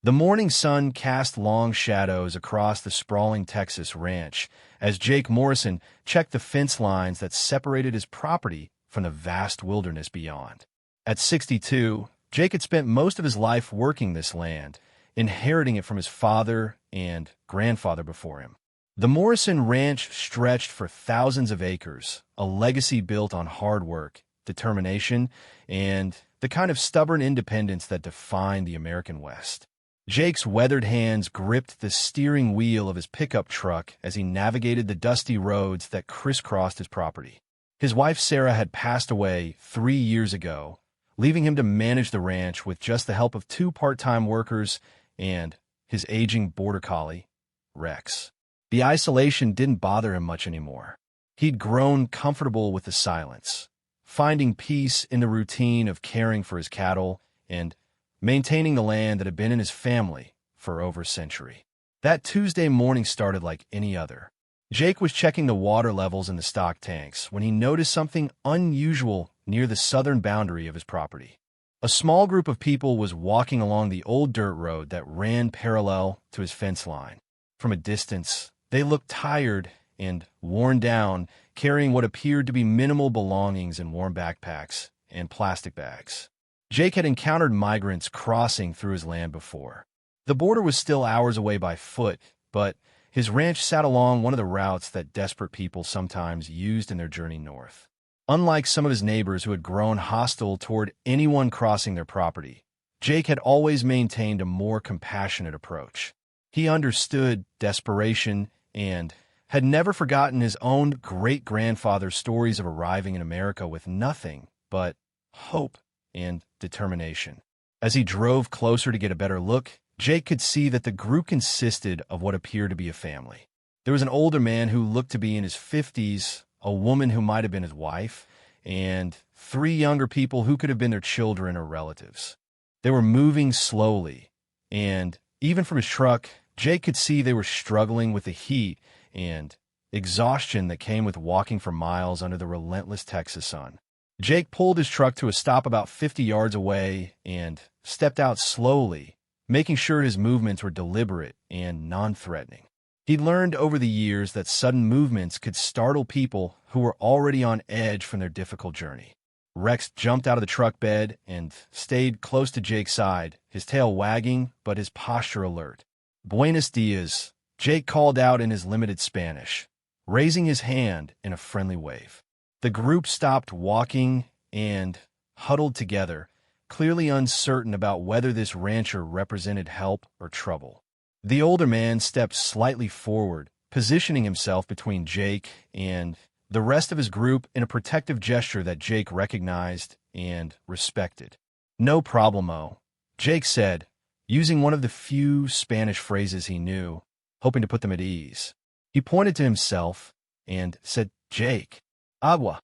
The morning sun cast long shadows across the sprawling Texas ranch as Jake Morrison checked the fence lines that separated his property from the vast wilderness beyond. At 62, Jake had spent most of his life working this land, inheriting it from his father and grandfather before him. The Morrison Ranch stretched for thousands of acres, a legacy built on hard work, determination, and the kind of stubborn independence that defined the American West. Jake's weathered hands gripped the steering wheel of his pickup truck as he navigated the dusty roads that crisscrossed his property. His wife Sarah had passed away 3 years ago, leaving him to manage the ranch with just the help of 2 part-time workers and his aging border collie, Rex. The isolation didn't bother him much anymore. He'd grown comfortable with the silence, finding peace in the routine of caring for his cattle and maintaining the land that had been in his family for over a century. That Tuesday morning started like any other. Jake was checking the water levels in the stock tanks when he noticed something unusual near the southern boundary of his property. A small group of people was walking along the old dirt road that ran parallel to his fence line. From a distance, they looked tired and worn down, carrying what appeared to be minimal belongings in warm backpacks and plastic bags. Jake had encountered migrants crossing through his land before. The border was still hours away by foot, but his ranch sat along one of the routes that desperate people sometimes used in their journey north. Unlike some of his neighbors who had grown hostile toward anyone crossing their property, Jake had always maintained a more compassionate approach. He understood desperation and had never forgotten his own great-grandfather's stories of arriving in America with nothing but hope and determination. As he drove closer to get a better look, Jake could see that the group consisted of what appeared to be a family. There was an older man who looked to be in his 50s, a woman who might have been his wife, and 3 younger people who could have been their children or relatives. They were moving slowly, and even from his truck, Jake could see they were struggling with the heat and exhaustion that came with walking for miles under the relentless Texas sun. Jake pulled his truck to a stop about 50 yards away and stepped out slowly, making sure his movements were deliberate and non-threatening. He'd learned over the years that sudden movements could startle people who were already on edge from their difficult journey. Rex jumped out of the truck bed and stayed close to Jake's side, his tail wagging but his posture alert. "Buenos dias," Jake called out in his limited Spanish, raising his hand in a friendly wave. The group stopped walking and huddled together, clearly uncertain about whether this rancher represented help or trouble. The older man stepped slightly forward, positioning himself between Jake and the rest of his group in a protective gesture that Jake recognized and respected. "No problemo," Jake said, using one of the few Spanish phrases he knew, hoping to put them at ease. He pointed to himself and said, "Jake, agua."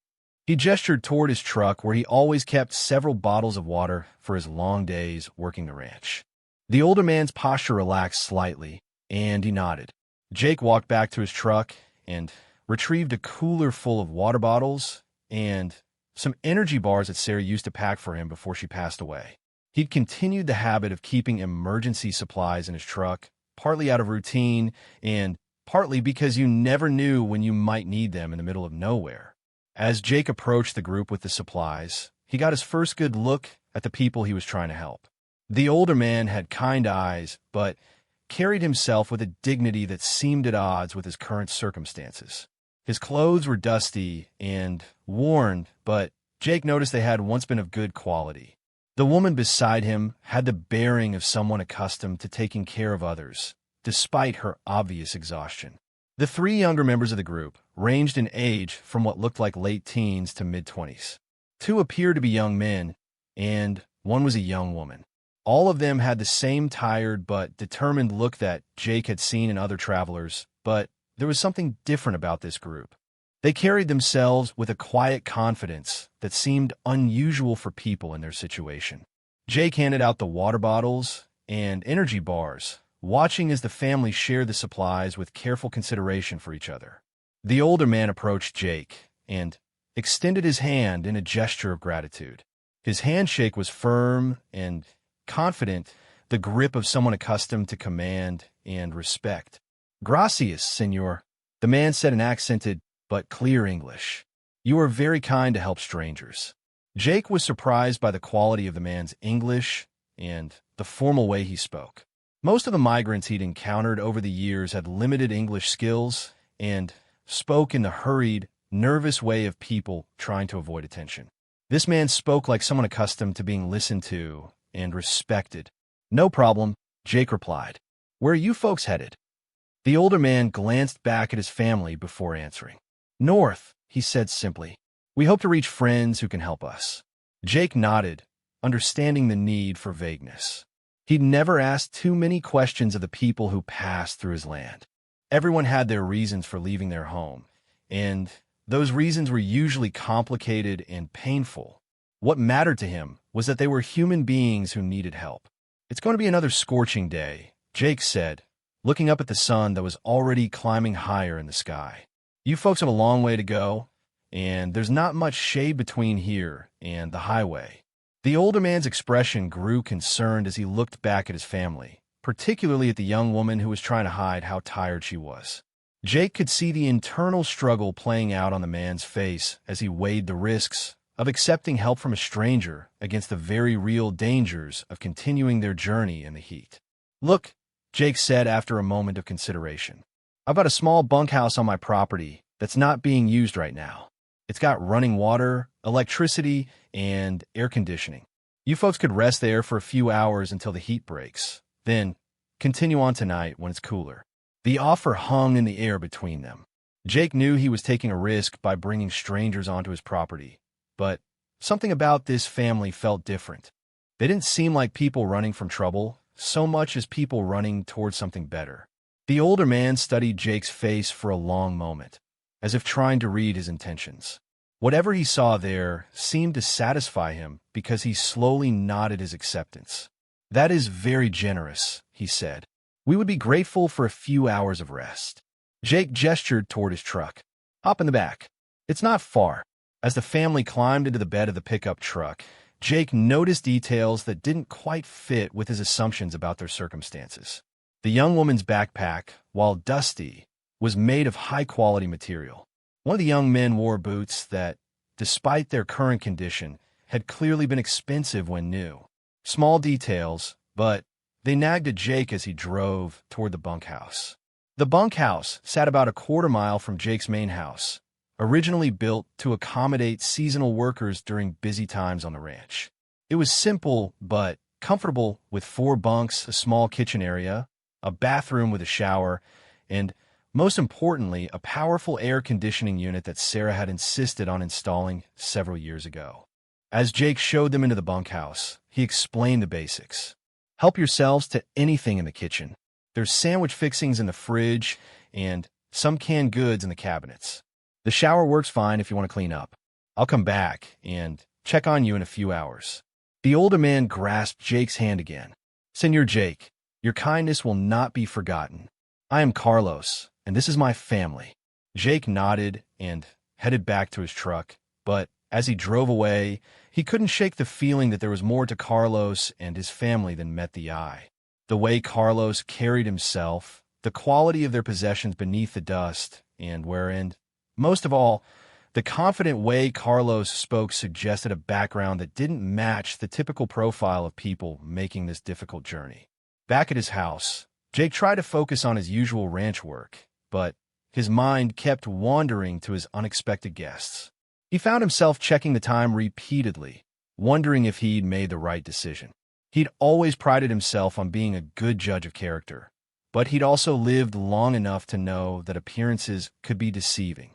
He gestured toward his truck where he always kept several bottles of water for his long days working the ranch. The older man's posture relaxed slightly, and he nodded. Jake walked back to his truck and retrieved a cooler full of water bottles and some energy bars that Sarah used to pack for him before she passed away. He'd continued the habit of keeping emergency supplies in his truck, partly out of routine and partly because you never knew when you might need them in the middle of nowhere. As Jake approached the group with the supplies, he got his first good look at the people he was trying to help. The older man had kind eyes, but carried himself with a dignity that seemed at odds with his current circumstances. His clothes were dusty and worn, but Jake noticed they had once been of good quality. The woman beside him had the bearing of someone accustomed to taking care of others, despite her obvious exhaustion. The 3 younger members of the group ranged in age from what looked like late teens to mid-20s. 2 appeared to be young men, and 1 was a young woman. All of them had the same tired but determined look that Jake had seen in other travelers, but there was something different about this group. They carried themselves with a quiet confidence that seemed unusual for people in their situation. Jake handed out the water bottles and energy bars, watching as the family shared the supplies with careful consideration for each other. The older man approached Jake and extended his hand in a gesture of gratitude. His handshake was firm and confident, the grip of someone accustomed to command and respect. "Gracias, senor," the man said in accented but clear English. "You are very kind to help strangers." Jake was surprised by the quality of the man's English and the formal way he spoke. Most of the migrants he'd encountered over the years had limited English skills and spoke in the hurried, nervous way of people trying to avoid attention. This man spoke like someone accustomed to being listened to and respected. "No problem," Jake replied. "Where are you folks headed?" The older man glanced back at his family before answering. "North," he said simply. "We hope to reach friends who can help us." Jake nodded, understanding the need for vagueness. He'd never asked too many questions of the people who passed through his land. Everyone had their reasons for leaving their home, and those reasons were usually complicated and painful. What mattered to him was that they were human beings who needed help. "It's going to be another scorching day," Jake said, looking up at the sun that was already climbing higher in the sky. "You folks have a long way to go, and there's not much shade between here and the highway." The older man's expression grew concerned as he looked back at his family, particularly at the young woman who was trying to hide how tired she was. Jake could see the internal struggle playing out on the man's face as he weighed the risks of accepting help from a stranger against the very real dangers of continuing their journey in the heat. "Look," Jake said after a moment of consideration, "I've got a small bunkhouse on my property that's not being used right now. It's got running water, electricity, and air conditioning. You folks could rest there for a few hours until the heat breaks, then continue on tonight when it's cooler." The offer hung in the air between them. Jake knew he was taking a risk by bringing strangers onto his property, but something about this family felt different. They didn't seem like people running from trouble, so much as people running towards something better. The older man studied Jake's face for a long moment, as if trying to read his intentions. Whatever he saw there seemed to satisfy him because he slowly nodded his acceptance. "That is very generous," he said. "We would be grateful for a few hours of rest." Jake gestured toward his truck. "Hop in the back. It's not far." As the family climbed into the bed of the pickup truck, Jake noticed details that didn't quite fit with his assumptions about their circumstances. The young woman's backpack, while dusty, was made of high-quality material. One of the young men wore boots that, despite their current condition, had clearly been expensive when new. Small details, but they nagged at Jake as he drove toward the bunkhouse. The bunkhouse sat about a quarter-mile from Jake's main house, originally built to accommodate seasonal workers during busy times on the ranch. It was simple but comfortable, with 4 bunks, a small kitchen area, a bathroom with a shower, and, most importantly, a powerful air conditioning unit that Sarah had insisted on installing several years ago. As Jake showed them into the bunkhouse, he explained the basics. "Help yourselves to anything in the kitchen. There's sandwich fixings in the fridge and some canned goods in the cabinets. The shower works fine if you want to clean up. I'll come back and check on you in a few hours." The older man grasped Jake's hand again. "Senor Jake, your kindness will not be forgotten. I am Carlos, and this is my family." Jake nodded and headed back to his truck, but as he drove away, he couldn't shake the feeling that there was more to Carlos and his family than met the eye. The way Carlos carried himself, the quality of their possessions beneath the dust, and wherein, most of all, the confident way Carlos spoke suggested a background that didn't match the typical profile of people making this difficult journey. Back at his house, Jake tried to focus on his usual ranch work, but his mind kept wandering to his unexpected guests. He found himself checking the time repeatedly, wondering if he'd made the right decision. He'd always prided himself on being a good judge of character, but he'd also lived long enough to know that appearances could be deceiving.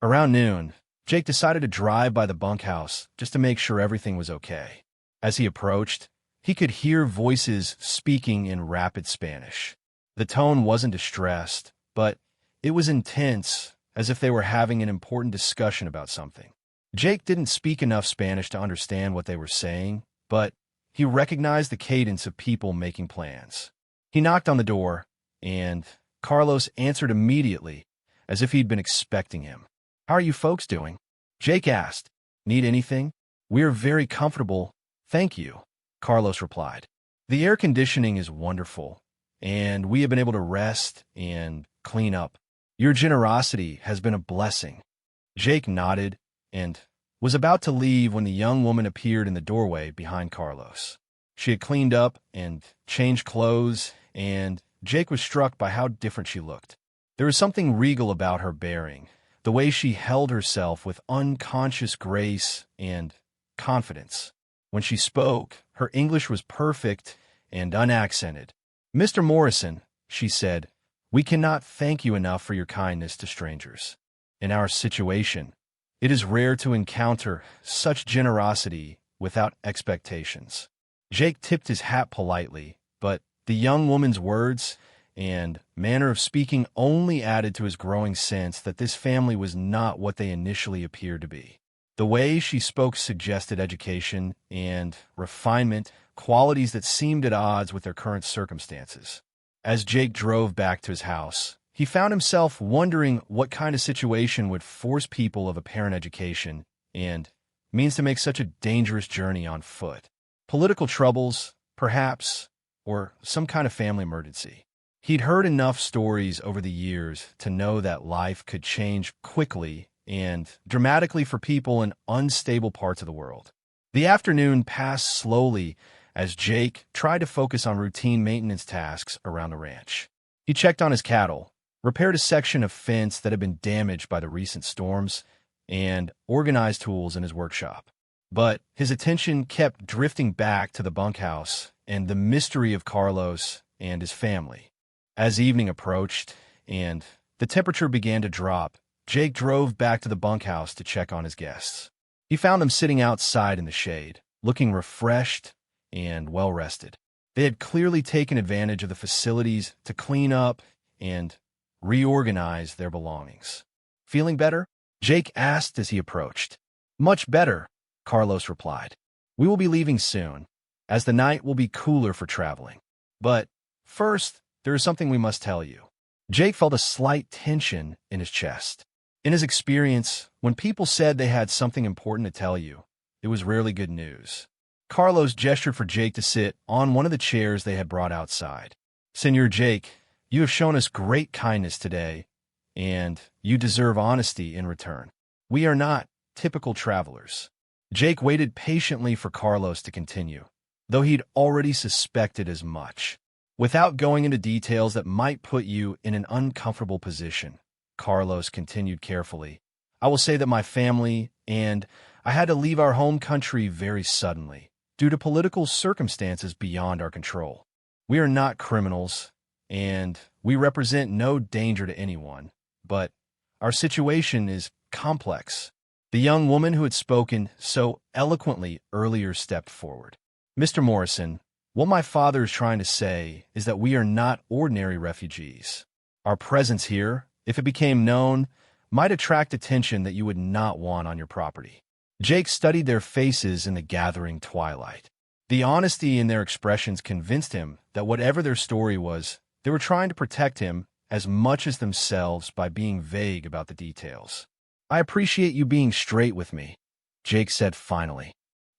Around noon, Jake decided to drive by the bunkhouse just to make sure everything was okay. As he approached, he could hear voices speaking in rapid Spanish. The tone wasn't distressed, but it was intense, as if they were having an important discussion about something. Jake didn't speak enough Spanish to understand what they were saying, but he recognized the cadence of people making plans. He knocked on the door, and Carlos answered immediately, as if he'd been expecting him. "How are you folks doing?" Jake asked. "Need anything?" "We're very comfortable, thank you," Carlos replied. The air conditioning is wonderful, and we have been able to rest and clean up. Your generosity has been a blessing." Jake nodded and was about to leave when the young woman appeared in the doorway behind Carlos. She had cleaned up and changed clothes, and Jake was struck by how different she looked. There was something regal about her bearing, the way she held herself with unconscious grace and confidence. When she spoke, her English was perfect and unaccented. "Mr. Morrison," she said, "we cannot thank you enough for your kindness to strangers. In our situation, it is rare to encounter such generosity without expectations." Jake tipped his hat politely, but the young woman's words and manner of speaking only added to his growing sense that this family was not what they initially appeared to be. The way she spoke suggested education and refinement, qualities that seemed at odds with their current circumstances. As Jake drove back to his house, he found himself wondering what kind of situation would force people of apparent education and means to make such a dangerous journey on foot. Political troubles, perhaps, or some kind of family emergency. He'd heard enough stories over the years to know that life could change quickly and dramatically for people in unstable parts of the world. The afternoon passed slowly as Jake tried to focus on routine maintenance tasks around the ranch. He checked on his cattle, repaired a section of fence that had been damaged by the recent storms, and organized tools in his workshop. But his attention kept drifting back to the bunkhouse and the mystery of Carlos and his family. As evening approached and the temperature began to drop, Jake drove back to the bunkhouse to check on his guests. He found them sitting outside in the shade, looking refreshed and well-rested. They had clearly taken advantage of the facilities to clean up and reorganize their belongings. "Feeling better?" Jake asked as he approached. "Much better," Carlos replied. "We will be leaving soon, as the night will be cooler for traveling. But first, there is something we must tell you." Jake felt a slight tension in his chest. In his experience, when people said they had something important to tell you, it was rarely good news. Carlos gestured for Jake to sit on one of the chairs they had brought outside. "Senor Jake, you have shown us great kindness today, and you deserve honesty in return. We are not typical travelers." Jake waited patiently for Carlos to continue, though he'd already suspected as much. "Without going into details that might put you in an uncomfortable position," Carlos continued carefully, "I will say that my family and I had to leave our home country very suddenly, due to political circumstances beyond our control. We are not criminals, and we represent no danger to anyone, but our situation is complex." The young woman who had spoken so eloquently earlier stepped forward. "Mr. Morrison, what my father is trying to say is that we are not ordinary refugees. Our presence here, if it became known, might attract attention that you would not want on your property." Jake studied their faces in the gathering twilight. The honesty in their expressions convinced him that whatever their story was, they were trying to protect him as much as themselves by being vague about the details. "I appreciate you being straight with me," Jake said finally.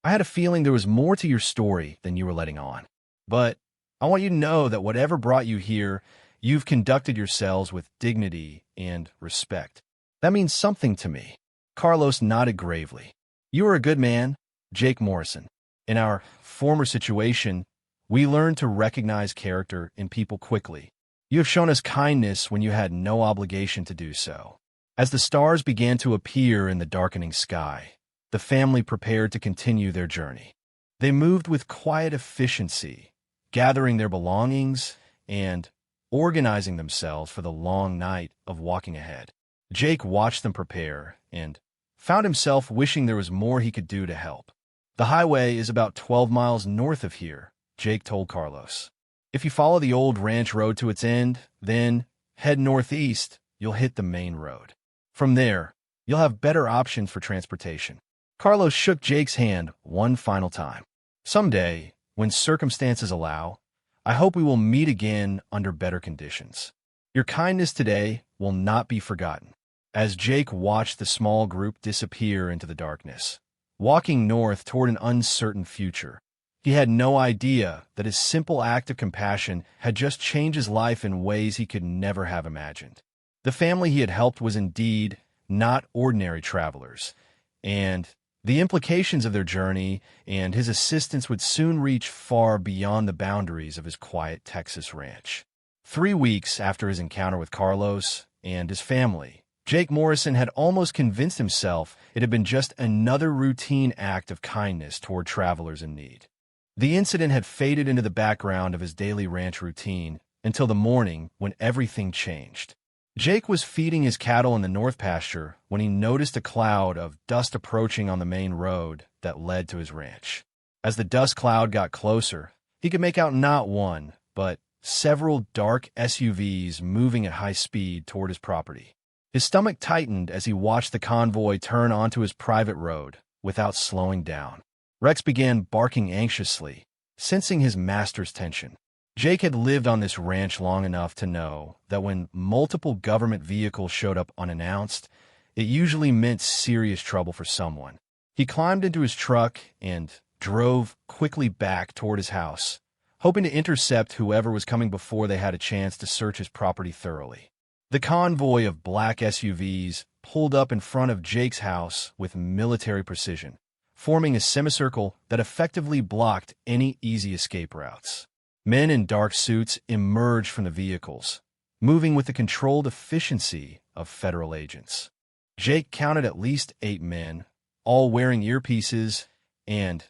"I had a feeling there was more to your story than you were letting on. But I want you to know that whatever brought you here, you've conducted yourselves with dignity and respect. That means something to me." Carlos nodded gravely. "You are a good man, Jake Morrison. In our former situation, we learned to recognize character in people quickly. You have shown us kindness when you had no obligation to do so." As the stars began to appear in the darkening sky, the family prepared to continue their journey. They moved with quiet efficiency, gathering their belongings and organizing themselves for the long night of walking ahead. Jake watched them prepare and found himself wishing there was more he could do to help. "The highway is about 12 miles north of here," Jake told Carlos. "If you follow the old ranch road to its end, then head northeast, you'll hit the main road. From there, you'll have better options for transportation." Carlos shook Jake's hand one final time. "Someday, when circumstances allow, I hope we will meet again under better conditions. Your kindness today will not be forgotten." As Jake watched the small group disappear into the darkness, walking north toward an uncertain future, He had no idea that his simple act of compassion had just changed his life in ways he could never have imagined. The family he had helped was indeed not ordinary travelers, and the implications of their journey and his assistance would soon reach far beyond the boundaries of his quiet Texas ranch. 3 weeks after his encounter with Carlos and his family, Jake Morrison had almost convinced himself it had been just another routine act of kindness toward travelers in need. The incident had faded into the background of his daily ranch routine until the morning when everything changed. Jake was feeding his cattle in the north pasture when he noticed a cloud of dust approaching on the main road that led to his ranch. As the dust cloud got closer, he could make out not one, but several dark SUVs moving at high speed toward his property. His stomach tightened as he watched the convoy turn onto his private road without slowing down. Rex began barking anxiously, sensing his master's tension. Jake had lived on this ranch long enough to know that when multiple government vehicles showed up unannounced, it usually meant serious trouble for someone. He climbed into his truck and drove quickly back toward his house, hoping to intercept whoever was coming before they had a chance to search his property thoroughly. The convoy of black SUVs pulled up in front of Jake's house with military precision, forming a semicircle that effectively blocked any easy escape routes. Men in dark suits emerged from the vehicles, moving with the controlled efficiency of federal agents. Jake counted at least 8 men, all wearing earpieces and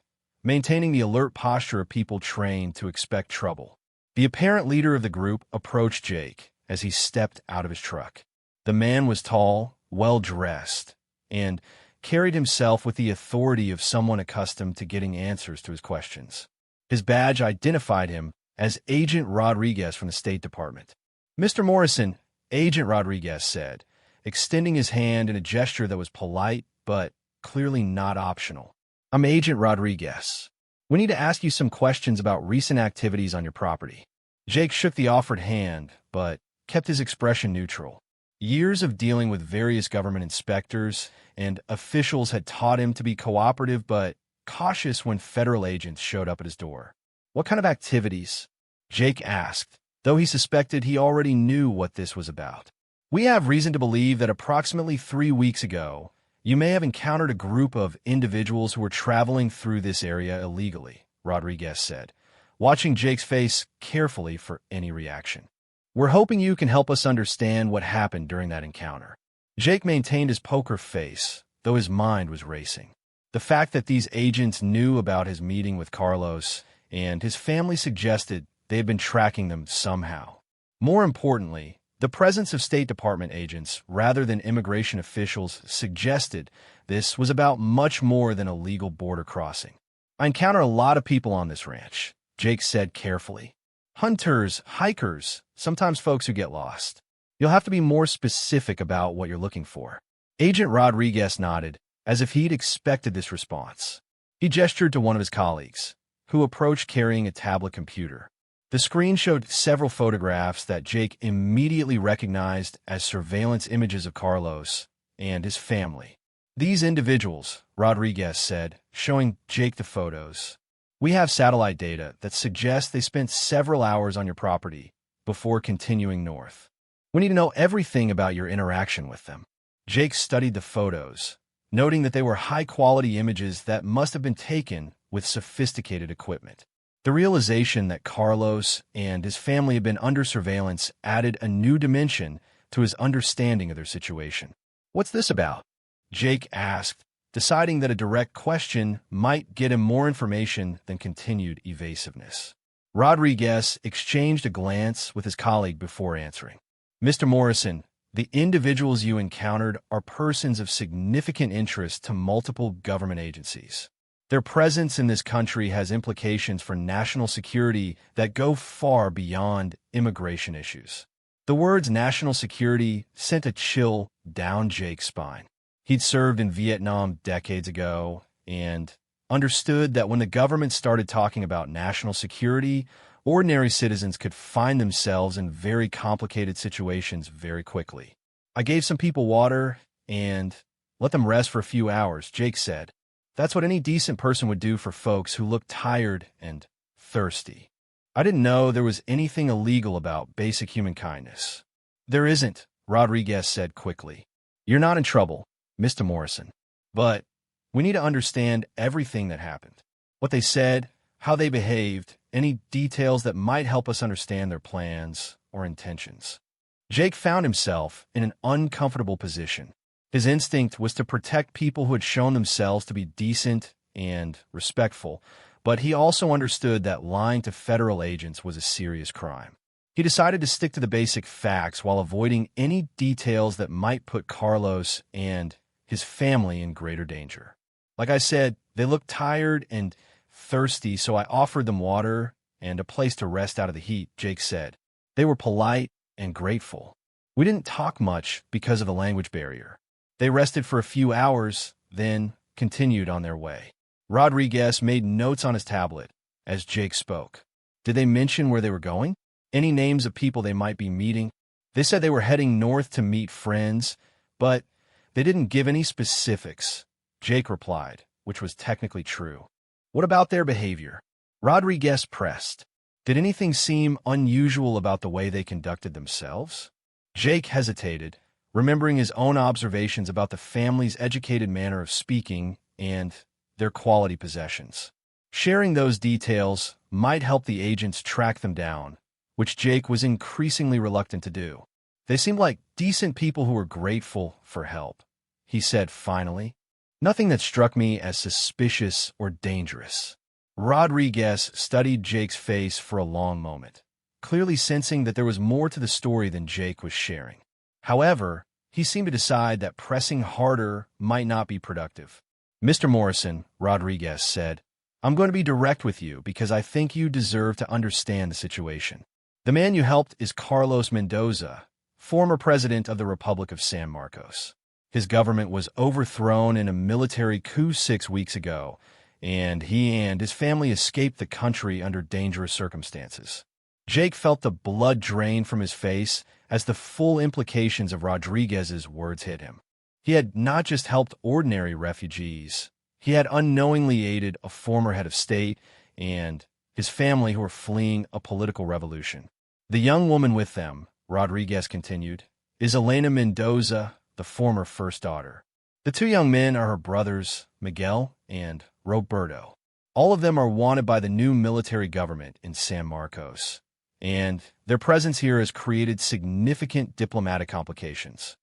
maintaining the alert posture of people trained to expect trouble. The apparent leader of the group approached Jake as he stepped out of his truck. The man was tall, well-dressed, and carried himself with the authority of someone accustomed to getting answers to his questions. His badge identified him as Agent Rodriguez from the State Department. "Mr. Morrison," Agent Rodriguez said, extending his hand in a gesture that was polite but clearly not optional. "I'm Agent Rodriguez. We need to ask you some questions about recent activities on your property." Jake shook the offered hand, but kept his expression neutral. Years of dealing with various government inspectors and officials had taught him to be cooperative but cautious when federal agents showed up at his door. "What kind of activities?" Jake asked, though he suspected he already knew what this was about. "We have reason to believe that approximately 3 weeks ago, you may have encountered a group of individuals who were traveling through this area illegally," Rodriguez said, watching Jake's face carefully for any reaction. "We're hoping you can help us understand what happened during that encounter." Jake maintained his poker face, though his mind was racing. The fact that these agents knew about his meeting with Carlos and his family suggested they had been tracking them somehow. More importantly, the presence of State Department agents rather than immigration officials suggested this was about much more than a legal border crossing. "I encounter a lot of people on this ranch," Jake said carefully. "Hunters, hikers, sometimes folks who get lost. You'll have to be more specific about what you're looking for." Agent Rodriguez nodded, as if he'd expected this response. He gestured to one of his colleagues, who approached carrying a tablet computer. The screen showed several photographs that Jake immediately recognized as surveillance images of Carlos and his family. "These individuals," Rodriguez said, showing Jake the photos. "We have satellite data that suggests they spent several hours on your property before continuing north. We need to know everything about your interaction with them." Jake studied the photos, noting that they were high-quality images that must have been taken with sophisticated equipment. The realization that Carlos and his family had been under surveillance added a new dimension to his understanding of their situation. "What's this about?" Jake asked, deciding that a direct question might get him more information than continued evasiveness. Rodriguez exchanged a glance with his colleague before answering. "Mr. Morrison, the individuals you encountered are persons of significant interest to multiple government agencies. Their presence in this country has implications for national security that go far beyond immigration issues." The words national security sent a chill down Jake's spine. He'd served in Vietnam decades ago and understood that when the government started talking about national security, ordinary citizens could find themselves in very complicated situations very quickly. "I gave some people water and let them rest for a few hours," Jake said, That's what any decent person would do for folks who look tired and thirsty. I didn't know there was anything illegal about basic human kindness. There isn't, Rodriguez said quickly. You're not in trouble, Mr. Morrison. But we need to understand everything that happened. What they said, how they behaved, any details that might help us understand their plans or intentions. Jake found himself in an uncomfortable position. His instinct was to protect people who had shown themselves to be decent and respectful, but he also understood that lying to federal agents was a serious crime. He decided to stick to the basic facts while avoiding any details that might put Carlos and his family in greater danger. Like I said, they looked tired and thirsty, so I offered them water and a place to rest out of the heat, Jake said. They were polite and grateful. We didn't talk much because of the language barrier. They rested for a few hours, then continued on their way. Rodriguez made notes on his tablet as Jake spoke. Did they mention where they were going? Any names of people they might be meeting? They said they were heading north to meet friends, but they didn't give any specifics, Jake replied, which was technically true. What about their behavior? Rodriguez pressed. Did anything seem unusual about the way they conducted themselves? Jake hesitated, remembering his own observations about the family's educated manner of speaking and their quality possessions. Sharing those details might help the agents track them down, which Jake was increasingly reluctant to do. They seemed like decent people who were grateful for help, he said finally. Nothing that struck me as suspicious or dangerous. Rodriguez studied Jake's face for a long moment, clearly sensing that there was more to the story than Jake was sharing. However, he seemed to decide that pressing harder might not be productive. Mr. Morrison, Rodriguez said, I'm going to be direct with you because I think you deserve to understand the situation. The man you helped is Carlos Mendoza, former president of the Republic of San Marcos. His government was overthrown in a military coup 6 weeks ago, and he and his family escaped the country under dangerous circumstances. Jake felt the blood drain from his face as the full implications of Rodriguez's words hit him. He had not just helped ordinary refugees, he had unknowingly aided a former head of state and his family who were fleeing a political revolution. The young woman with them, Rodriguez continued, is Elena Mendoza, the former first daughter. The two young men are her brothers, Miguel and Roberto. All of them are wanted by the new military government in San Marcos, and their presence here has created significant diplomatic complications.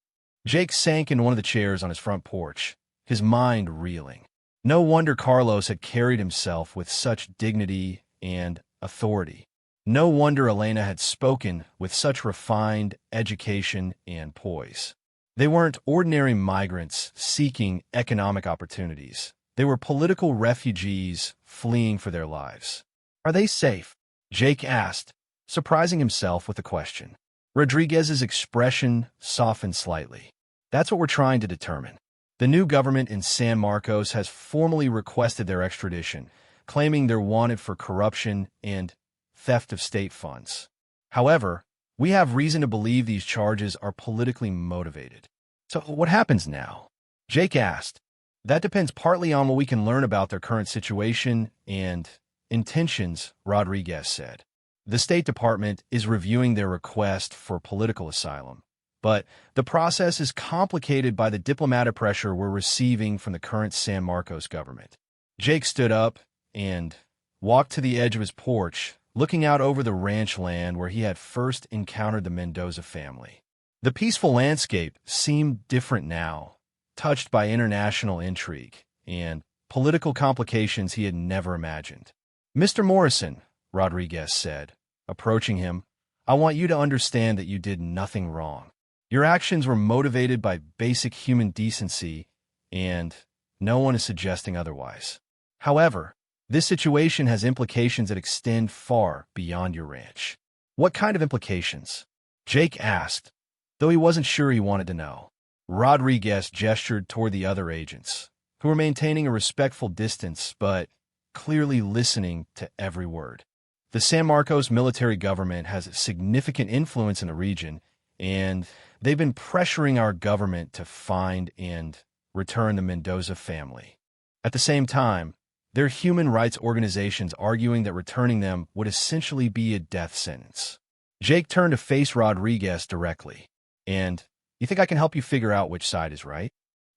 Jake sank in one of the chairs on his front porch, his mind reeling. No wonder Carlos had carried himself with such dignity and authority. No wonder Elena had spoken with such refined education and poise. They weren't ordinary migrants seeking economic opportunities. They were political refugees fleeing for their lives. Are they safe? Jake asked, surprising himself with the question. Rodriguez's expression softened slightly. That's what we're trying to determine. The new government in San Marcos has formally requested their extradition, claiming they're wanted for corruption and theft of state funds. However, we have reason to believe these charges are politically motivated. So what happens now? Jake asked. That depends partly on what we can learn about their current situation and intentions, Rodriguez said. The State Department is reviewing their request for political asylum, but the process is complicated by the diplomatic pressure we're receiving from the current San Marcos government. Jake stood up and walked to the edge of his porch, looking out over the ranch land where he had first encountered the Mendoza family. The peaceful landscape seemed different now, touched by international intrigue and political complications he had never imagined. Mr. Morrison, Rodriguez said, approaching him, I want you to understand that you did nothing wrong. Your actions were motivated by basic human decency, and no one is suggesting otherwise. However, this situation has implications that extend far beyond your ranch. What kind of implications? Jake asked, though he wasn't sure he wanted to know. Rodriguez gestured toward the other agents, who were maintaining a respectful distance but clearly listening to every word. The San Marcos military government has significant influence in the region, and they've been pressuring our government to find and return the Mendoza family. At the same time, there are human rights organizations arguing that returning them would essentially be a death sentence. Jake turned to face Rodriguez directly. And, you think I can help you figure out which side is right?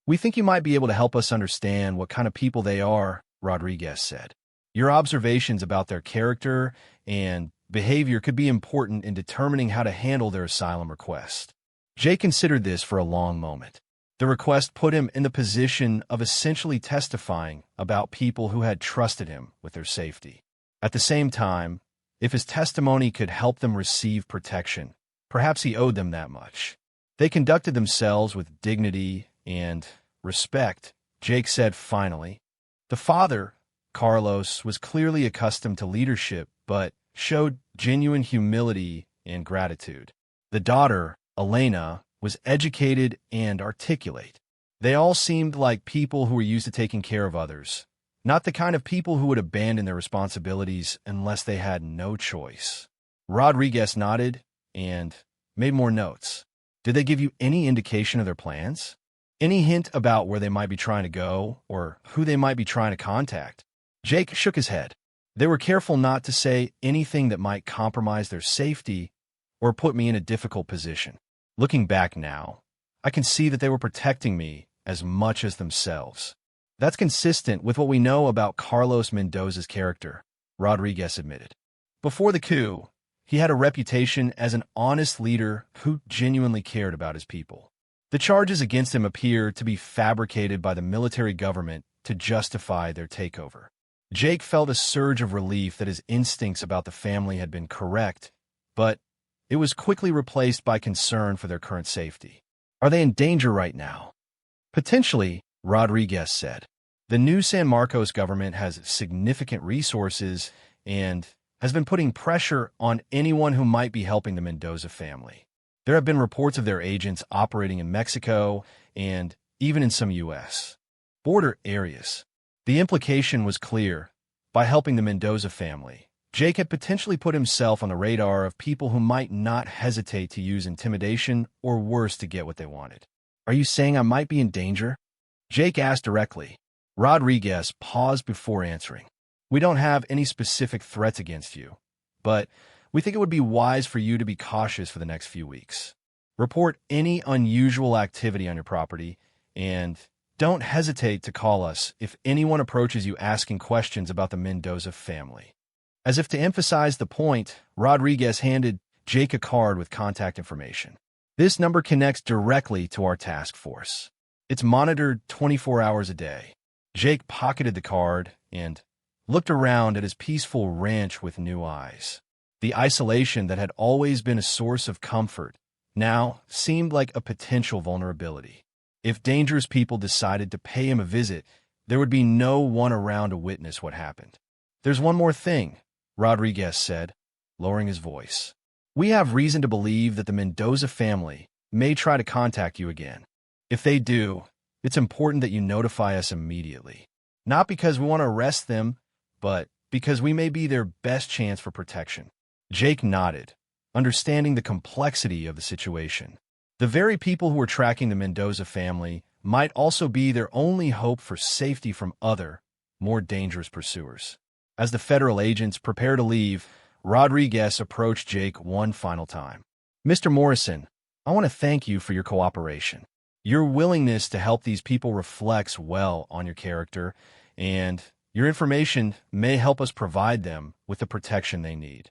We think you might be able to help us understand what kind of people they are, Rodriguez said. Your observations about their character and behavior could be important in determining how to handle their asylum request. Jake considered this for a long moment. The request put him in the position of essentially testifying about people who had trusted him with their safety. At the same time, if his testimony could help them receive protection, perhaps he owed them that much. They conducted themselves with dignity and respect, Jake said finally. The father, Carlos, was clearly accustomed to leadership, but showed genuine humility and gratitude. The daughter, Elena, was educated and articulate. They all seemed like people who were used to taking care of others, not the kind of people who would abandon their responsibilities unless they had no choice. Rodriguez nodded and made more notes. Did they give you any indication of their plans? Any hint about where they might be trying to go or who they might be trying to contact? Jake shook his head. They were careful not to say anything that might compromise their safety or put me in a difficult position. Looking back now, I can see that they were protecting me as much as themselves. That's consistent with what we know about Carlos Mendoza's character, Rodriguez admitted. Before the coup, he had a reputation as an honest leader who genuinely cared about his people. The charges against him appear to be fabricated by the military government to justify their takeover. Jake felt a surge of relief that his instincts about the family had been correct, but it was quickly replaced by concern for their current safety. Are they in danger right now? Potentially, Rodriguez said. The new San Marcos government has significant resources and has been putting pressure on anyone who might be helping the Mendoza family. There have been reports of their agents operating in Mexico and even in some U.S. border areas. The implication was clear. By helping the Mendoza family, Jake had potentially put himself on the radar of people who might not hesitate to use intimidation or worse to get what they wanted. Are you saying I might be in danger? Jake asked directly. Rodriguez paused before answering. We don't have any specific threats against you, but we think it would be wise for you to be cautious for the next few weeks. Report any unusual activity on your property, and don't hesitate to call us if anyone approaches you asking questions about the Mendoza family. As if to emphasize the point, Rodriguez handed Jake a card with contact information. This number connects directly to our task force. It's monitored 24 hours a day. Jake pocketed the card and looked around at his peaceful ranch with new eyes. The isolation that had always been a source of comfort now seemed like a potential vulnerability. If dangerous people decided to pay him a visit, there would be no one around to witness what happened. There's one more thing, Rodriguez said, lowering his voice. We have reason to believe that the Mendoza family may try to contact you again. If they do, it's important that you notify us immediately. Not because we want to arrest them, but because we may be their best chance for protection. Jake nodded, understanding the complexity of the situation. The very people who were tracking the Mendoza family might also be their only hope for safety from other, more dangerous pursuers. As the federal agents prepare to leave, Rodriguez approached Jake one final time. Mr. Morrison, I want to thank you for your cooperation. Your willingness to help these people reflects well on your character, and your information may help us provide them with the protection they need.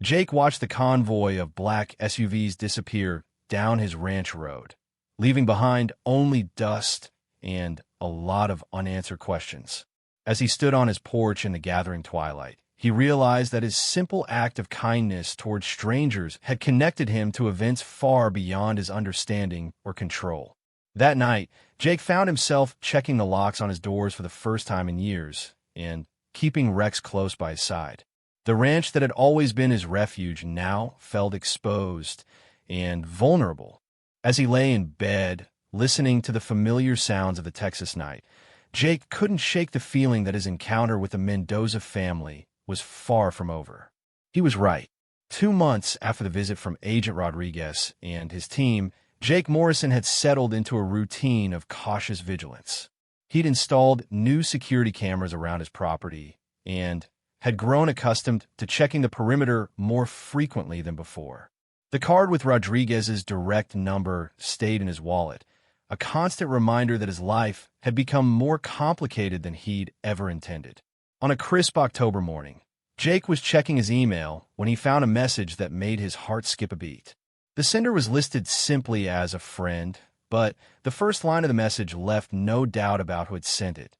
Jake watched the convoy of black SUVs disappear down his ranch road, leaving behind only dust and a lot of unanswered questions. As he stood on his porch in the gathering twilight, he realized that his simple act of kindness towards strangers had connected him to events far beyond his understanding or control. That night, Jake found himself checking the locks on his doors for the first time in years and keeping Rex close by his side. The ranch that had always been his refuge now felt exposed and vulnerable. As he lay in bed, listening to the familiar sounds of the Texas night, Jake couldn't shake the feeling that his encounter with the Mendoza family was far from over. He was right. 2 months after the visit from Agent Rodriguez and his team, Jake Morrison had settled into a routine of cautious vigilance. He'd installed new security cameras around his property and had grown accustomed to checking the perimeter more frequently than before. The card with Rodriguez's direct number stayed in his wallet, a constant reminder that his life had become more complicated than he'd ever intended. On a crisp October morning, Jake was checking his email when he found a message that made his heart skip a beat. The sender was listed simply as a friend, but the first line of the message left no doubt about who had sent it.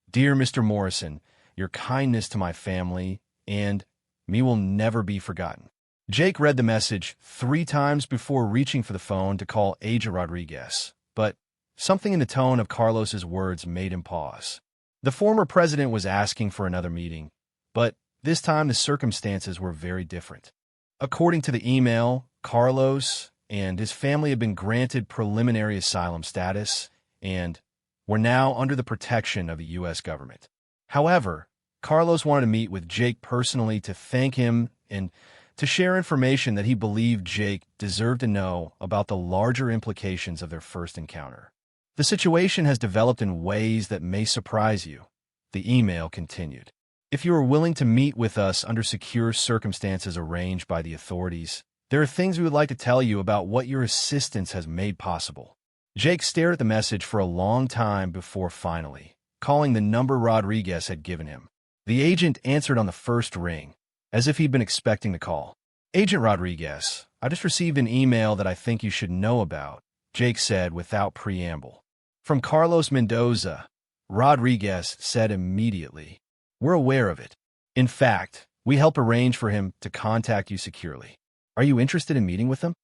"Dear Mr. Morrison, your kindness to my family and me will never be forgotten." Jake read the message 3 times before reaching for the phone to call Agent Rodriguez, but something in the tone of Carlos's words made him pause. The former president was asking for another meeting, but this time the circumstances were very different. According to the email, Carlos and his family had been granted preliminary asylum status and were now under the protection of the U.S. government. However, Carlos wanted to meet with Jake personally to thank him and to share information that he believed Jake deserved to know about the larger implications of their first encounter. "The situation has developed in ways that may surprise you," the email continued. "If you are willing to meet with us under secure circumstances arranged by the authorities, there are things we would like to tell you about what your assistance has made possible." Jake stared at the message for a long time before finally calling the number Rodriguez had given him. The agent answered on the first ring, as if he'd been expecting the call. "Agent Rodriguez, I just received an email that I think you should know about," Jake said without preamble. "From Carlos Mendoza," Rodriguez said immediately. "We're aware of it. In fact, we helped arrange for him to contact you securely. Are you interested in meeting with him?"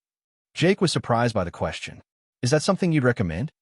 Jake was surprised by the question. "Is that something you'd recommend?"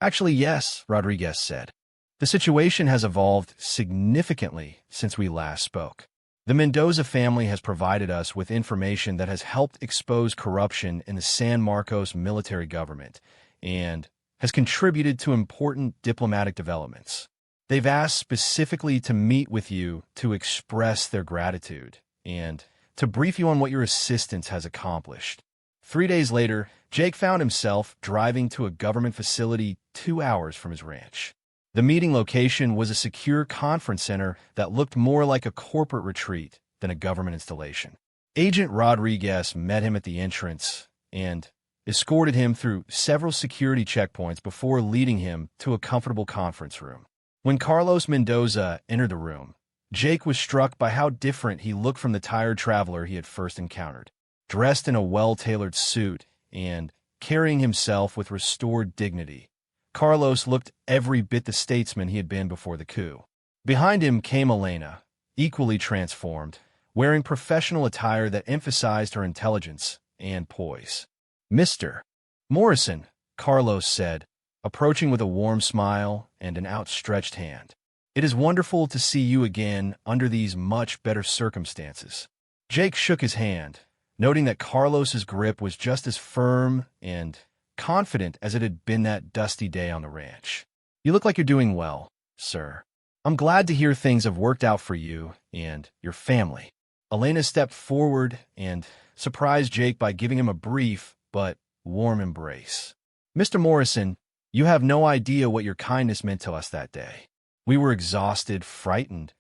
"Actually, yes," Rodriguez said. "The situation has evolved significantly since we last spoke. The Mendoza family has provided us with information that has helped expose corruption in the San Marcos military government and has contributed to important diplomatic developments. They've asked specifically to meet with you to express their gratitude and to brief you on what your assistance has accomplished." 3 days later, Jake found himself driving to a government facility 2 hours from his ranch. The meeting location was a secure conference center that looked more like a corporate retreat than a government installation. Agent Rodriguez met him at the entrance and escorted him through several security checkpoints before leading him to a comfortable conference room. When Carlos Mendoza entered the room, Jake was struck by how different he looked from the tired traveler he had first encountered. Dressed in a well-tailored suit and carrying himself with restored dignity, Carlos looked every bit the statesman he had been before the coup. Behind him came Elena, equally transformed, wearing professional attire that emphasized her intelligence and poise. "Mr. Morrison," Carlos said, approaching with a warm smile and an outstretched hand. "It is wonderful to see you again under these much better circumstances." Jake shook his hand, noting that Carlos's grip was just as firm and confident as it had been that dusty day on the ranch. "You look like you're doing well, sir. I'm glad to hear things have worked out for you and your family." Elena stepped forward and surprised Jake by giving him a brief but warm embrace. "Mr. Morrison, you have no idea what your kindness meant to us that day. We were exhausted, frightened,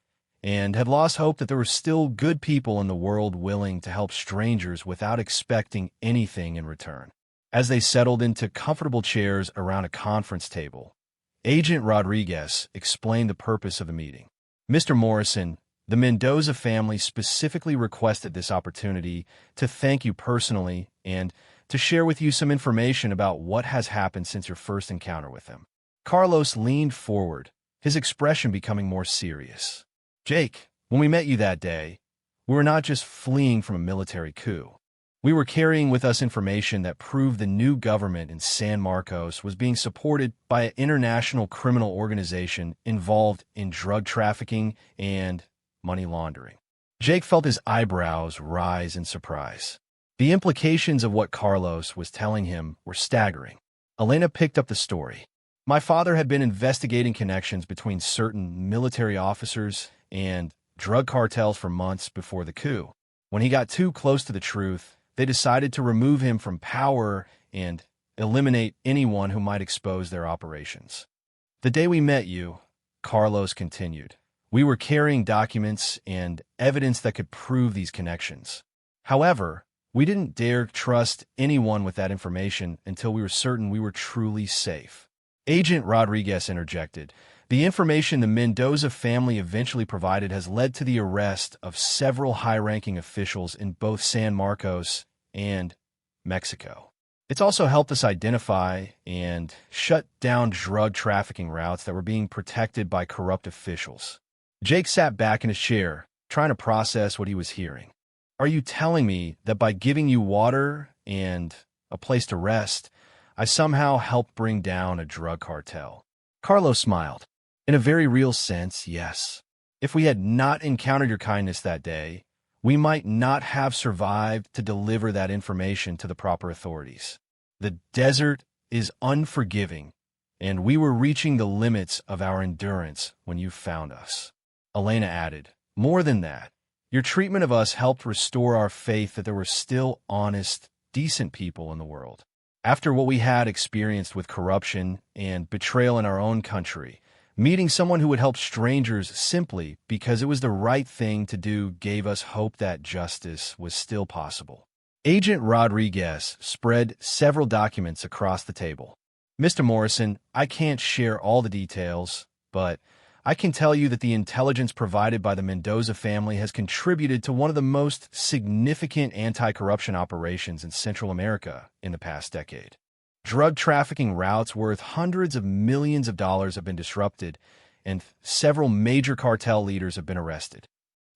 and had lost hope that there were still good people in the world willing to help strangers without expecting anything in return." As they settled into comfortable chairs around a conference table, Agent Rodriguez explained the purpose of the meeting. "Mr. Morrison, the Mendoza family specifically requested this opportunity to thank you personally and to share with you some information about what has happened since your first encounter with them." Carlos leaned forward, his expression becoming more serious. "Jake, when we met you that day, we were not just fleeing from a military coup. We were carrying with us information that proved the new government in San Marcos was being supported by an international criminal organization involved in drug trafficking and money laundering." Jake felt his eyebrows rise in surprise. The implications of what Carlos was telling him were staggering. Elena picked up the story. "My father had been investigating connections between certain military officers and drug cartels for months before the coup. When he got too close to the truth, they decided to remove him from power and eliminate anyone who might expose their operations. The day we met you, Carlos continued, we were carrying documents and evidence that could prove these connections. However, we didn't dare trust anyone with that information until we were certain we were truly safe. Agent Rodriguez interjected. The information the Mendoza family eventually provided has led to the arrest of several high-ranking officials in both San Marcos and Mexico. It's also helped us identify and shut down drug trafficking routes that were being protected by corrupt officials. Jake sat back in his chair, trying to process what he was hearing. Are you telling me that by giving you water and a place to rest, I somehow helped bring down a drug cartel? Carlos smiled. In a very real sense, yes. If we had not encountered your kindness that day, we might not have survived to deliver that information to the proper authorities. The desert is unforgiving, and we were reaching the limits of our endurance when you found us. Elena added, more than that, your treatment of us helped restore our faith that there were still honest, decent people in the world. After what we had experienced with corruption and betrayal in our own country, meeting someone who would help strangers simply because it was the right thing to do gave us hope that justice was still possible. Agent Rodriguez spread several documents across the table. Mr. Morrison, I can't share all the details, but I can tell you that the intelligence provided by the Mendoza family has contributed to one of the most significant anti-corruption operations in Central America in the past decade. Drug trafficking routes worth hundreds of millions of dollars have been disrupted, and several major cartel leaders have been arrested.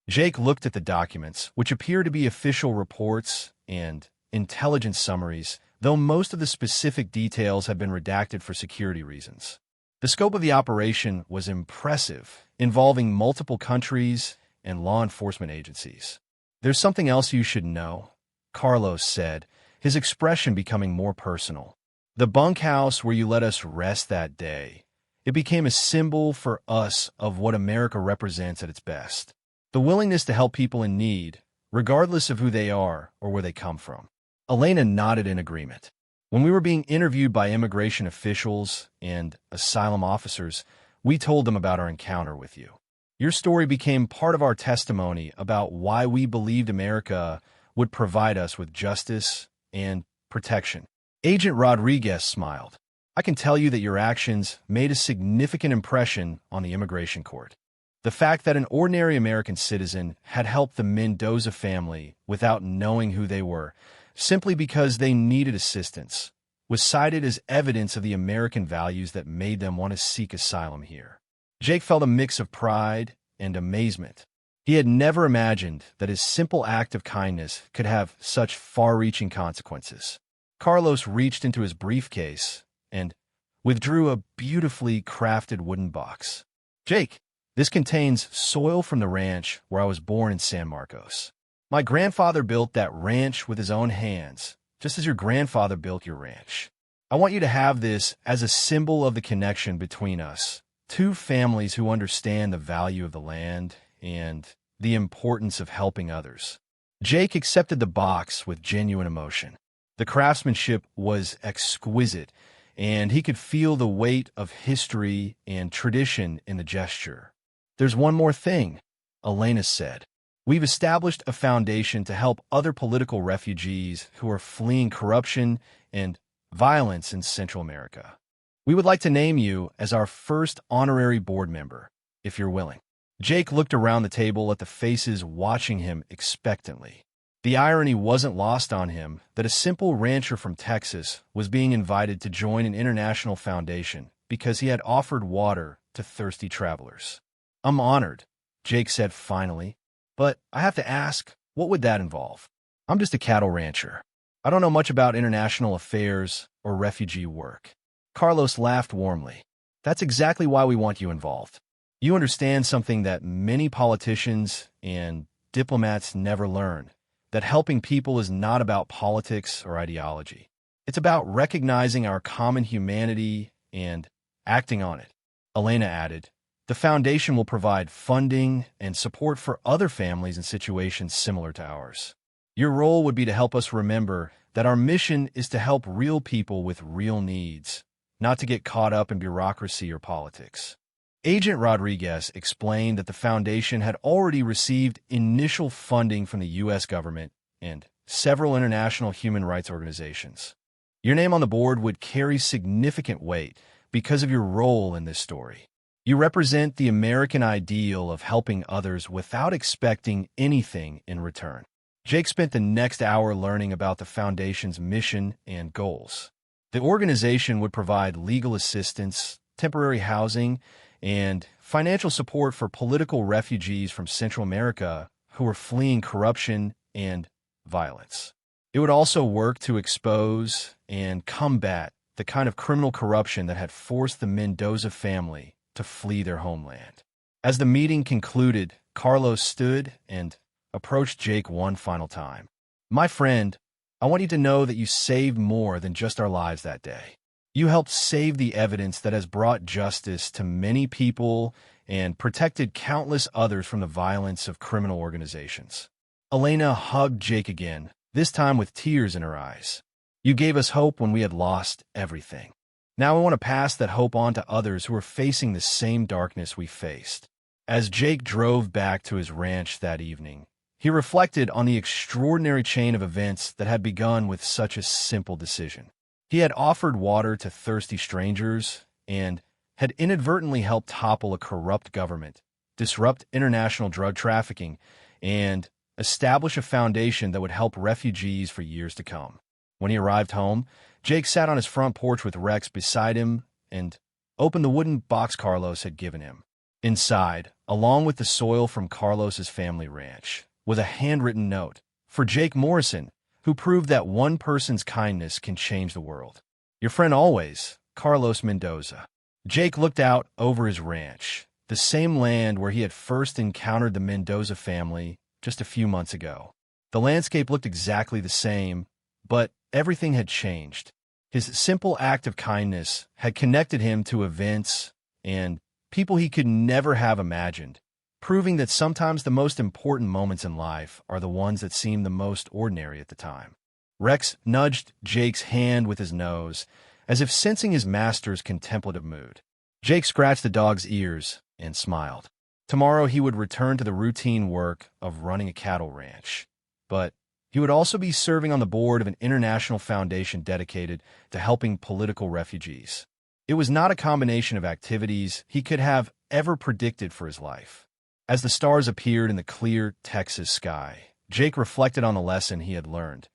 Jake looked at the documents, which appear to be official reports and intelligence summaries, though most of the specific details have been redacted for security reasons. The scope of the operation was impressive, involving multiple countries and law enforcement agencies. There's something else you should know, Carlos said, his expression becoming more personal. The bunkhouse where you let us rest that day, it became a symbol for us of what America represents at its best. The willingness to help people in need, regardless of who they are or where they come from. Elena nodded in agreement. When we were being interviewed by immigration officials and asylum officers, we told them about our encounter with you. Your story became part of our testimony about why we believed America would provide us with justice and protection. Agent Rodriguez smiled. I can tell you that your actions made a significant impression on the immigration court. The fact that an ordinary American citizen had helped the Mendoza family without knowing who they were, simply because they needed assistance, was cited as evidence of the American values that made them want to seek asylum here. Jake felt a mix of pride and amazement. He had never imagined that his simple act of kindness could have such far-reaching consequences. Carlos reached into his briefcase and withdrew a beautifully crafted wooden box. Jake, this contains soil from the ranch where I was born in San Marcos. My grandfather built that ranch with his own hands, just as your grandfather built your ranch. I want you to have this as a symbol of the connection between us, two families who understand the value of the land and the importance of helping others. Jake accepted the box with genuine emotion. The craftsmanship was exquisite, and he could feel the weight of history and tradition in the gesture. There's one more thing, Elena said. We've established a foundation to help other political refugees who are fleeing corruption and violence in Central America. We would like to name you as our first honorary board member, if you're willing. Jake looked around the table at the faces watching him expectantly. The irony wasn't lost on him that a simple rancher from Texas was being invited to join an international foundation because he had offered water to thirsty travelers. I'm honored, Jake said finally, but I have to ask, what would that involve? I'm just a cattle rancher. I don't know much about international affairs or refugee work. Carlos laughed warmly. That's exactly why we want you involved. You understand something that many politicians and diplomats never learn. That helping people is not about politics or ideology. It's about recognizing our common humanity and acting on it. Elena added, the foundation will provide funding and support for other families in situations similar to ours. Your role would be to help us remember that our mission is to help real people with real needs, not to get caught up in bureaucracy or politics. Agent Rodriguez explained that the foundation had already received initial funding from the U.S. government and several international human rights organizations. Your name on the board would carry significant weight because of your role in this story. You represent the American ideal of helping others without expecting anything in return. Jake spent the next hour learning about the foundation's mission and goals. The organization would provide legal assistance, temporary housing, and financial support for political refugees from Central America who were fleeing corruption and violence. It would also work to expose and combat the kind of criminal corruption that had forced the Mendoza family to flee their homeland. As the meeting concluded, Carlos stood and approached Jake one final time. "My friend, I want you to know that you saved more than just our lives that day. You helped save the evidence that has brought justice to many people and protected countless others from the violence of criminal organizations." Elena hugged Jake again, this time with tears in her eyes. "You gave us hope when we had lost everything. Now I want to pass that hope on to others who are facing the same darkness we faced." As Jake drove back to his ranch that evening, he reflected on the extraordinary chain of events that had begun with such a simple decision. He had offered water to thirsty strangers and had inadvertently helped topple a corrupt government, disrupt international drug trafficking, and establish a foundation that would help refugees for years to come. When he arrived home, Jake sat on his front porch with Rex beside him and opened the wooden box Carlos had given him. Inside, along with the soil from Carlos's family ranch, was a handwritten note for Jake Morrison, who proved that one person's kindness can change the world. "Your friend always, Carlos Mendoza." Jake looked out over his ranch, the same land where he had first encountered the Mendoza family just a few months ago. The landscape looked exactly the same, but everything had changed. His simple act of kindness had connected him to events and people he could never have imagined, proving that sometimes the most important moments in life are the ones that seem the most ordinary at the time. Rex nudged Jake's hand with his nose, as if sensing his master's contemplative mood. Jake scratched the dog's ears and smiled. Tomorrow he would return to the routine work of running a cattle ranch, but he would also be serving on the board of an international foundation dedicated to helping political refugees. It was not a combination of activities he could have ever predicted for his life. As the stars appeared in the clear Texas sky, Jake reflected on the lesson he had learned,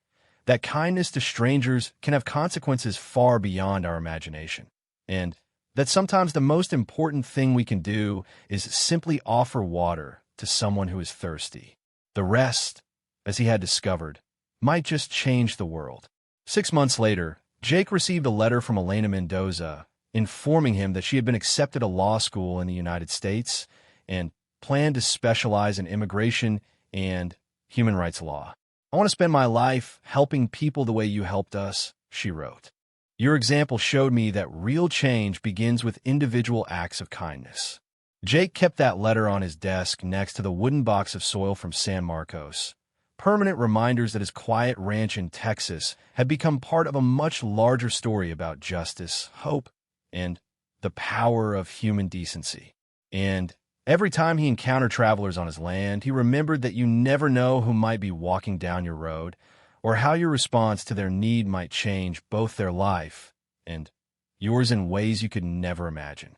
that kindness to strangers can have consequences far beyond our imagination, and that sometimes the most important thing we can do is simply offer water to someone who is thirsty. The rest, as he had discovered, might just change the world. 6 months later, Jake received a letter from Elena Mendoza informing him that she had been accepted to law school in the United States and planned to specialize in immigration and human rights law. "I want to spend my life helping people the way you helped us," she wrote. "Your example showed me that real change begins with individual acts of kindness." Jake kept that letter on his desk next to the wooden box of soil from San Marcos, permanent reminders that his quiet ranch in Texas had become part of a much larger story about justice, hope, and the power of human decency. And every time he encountered travelers on his land, he remembered that you never know who might be walking down your road, or how your response to their need might change both their life and yours in ways you could never imagine.